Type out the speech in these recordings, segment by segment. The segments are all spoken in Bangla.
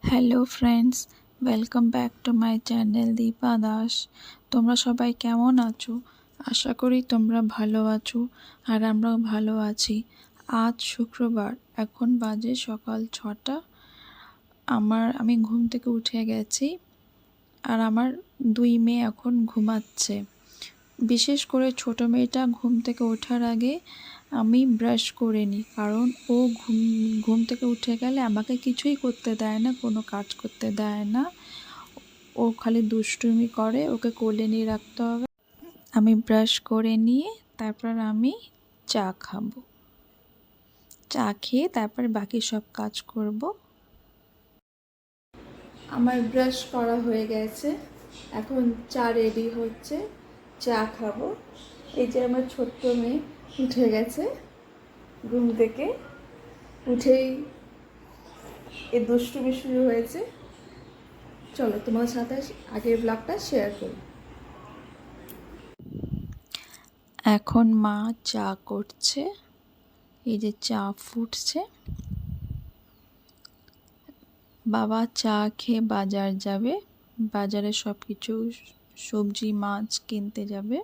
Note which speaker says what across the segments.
Speaker 1: Hello friends, welcome back to my channel Dipa Das. তোমরা সবাই কেমন আছো? আশা করি তোমরা ভালো আছো আর আমরাও ভালো আছি। আজ শুক্রবার, এখন বাজে সকাল 6টা। আমি ঘুম থেকে উঠে গেছি আর আমার 2 মেয়ে এখন ঘুমাচ্ছে। বিশেষ করে ছোট মেয়েটা ঘুম থেকে ওঠার আগে আমি ব্রাশ করে নিই, কারণ ও ঘুম থেকে উঠে গেলে আমাকে কিছুই করতে দেয় না, কোনো কাজ করতে দেয় না। ও খালি দুষ্টুমি করে, ওকে কোলে নিয়ে রাখতে হবে। আমি ব্রাশ করে নিয়ে তারপর আমি চা খাবো। চা খেয়ে তারপর বাকি সব কাজ করব। আমার ব্রাশ করা হয়ে গেছে, এখন চা রেডি হচ্ছে, চা খাবো। এই যে আমার ছোট্ট মেয়ে উঠে গেছে ঘুম থেকে, উঠেই এই দুষ্টুমি শুরু হয়েছে। চলো তোমার সাথে আগের ব্লগটা শেয়ার করি। এখন মা চা করছে, এই যে চা ফুটছে। বাবা চা খেয়ে বাজার যাবে, বাজারে সব কিছু সবজি মাছ কিনতে যাবে।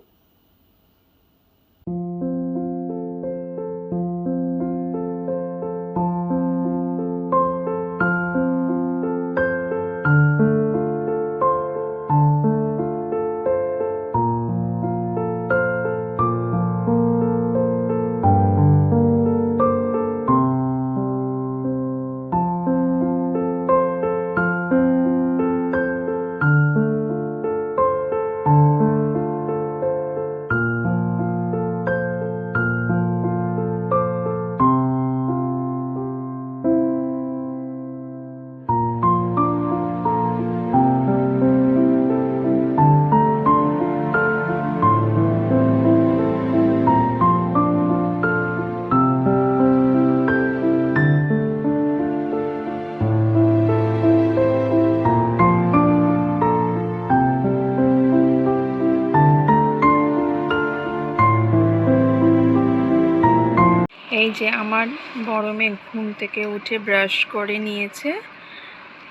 Speaker 1: এই যে আমার বড় মেয়ে ঘুম থেকে উঠে ব্রাশ করে নিয়েছে।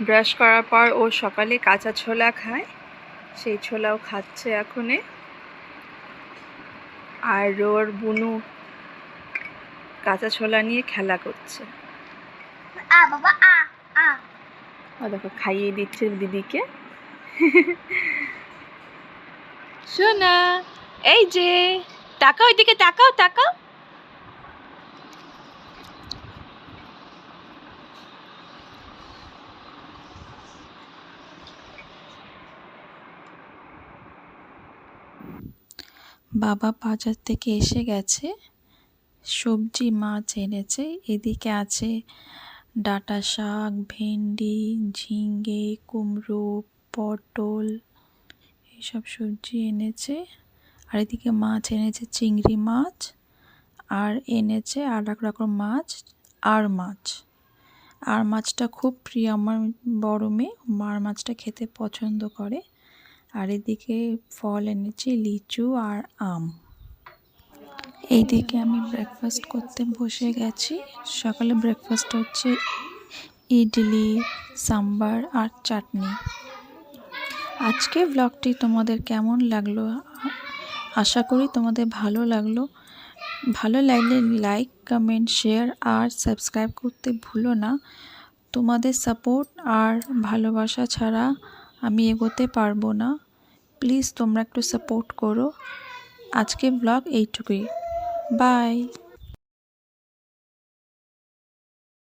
Speaker 1: ব্রাশ করার পর ও সকালে কাঁচা ছোলা খায়, সেই ছোলাও খাচ্ছে এখনে। আর ওর বুনু কাঁচা ছোলা নিয়ে খেলা করছে। দেখো খাইয়ে দিচ্ছে দিদিকে। সোনা, এই যে তাকাও, এদিকে তাকাও তাকাও। বাবা বাজার থেকে এসে গেছে, সবজি মাছ এনেছে। এদিকে আছে ডাঁটা শাক, ভেন্ডি, ঝিঙে, কুমড়ো, পটল, এইসব সবজি এনেছে। আর এদিকে মাছ এনেছে, চিংড়ি মাছ, আর এনেছে আর এক রকম মাছ, আর মাছ। আর মাছটা খুব প্রিয় আমার বড় মেয়ে, আর মাছটা খেতে পছন্দ করে। আর এদিকে ফল এনেছি, লিচু আর আম। এইদিকে আমি ব্রেকফাস্ট করতে বসে গেছি। সকালে ব্রেকফাস্ট হচ্ছে ইডলি, সাম্বার আর চাটনি। আজকে ব্লগটি তোমাদের কেমন লাগলো? আশা করি তোমাদের ভালো লাগলো। ভালো লাগলে লাইক, কমেন্ট, শেয়ার আর সাবস্ক্রাইব করতে ভুলো না। তোমাদের সাপোর্ট আর ভালোবাসা ছাড়া আমি এগোতে পারবো না। প্লিজ তোমরা একটু সাপোর্ট করো। আজকে ব্লগ এইটুকুই। বাই।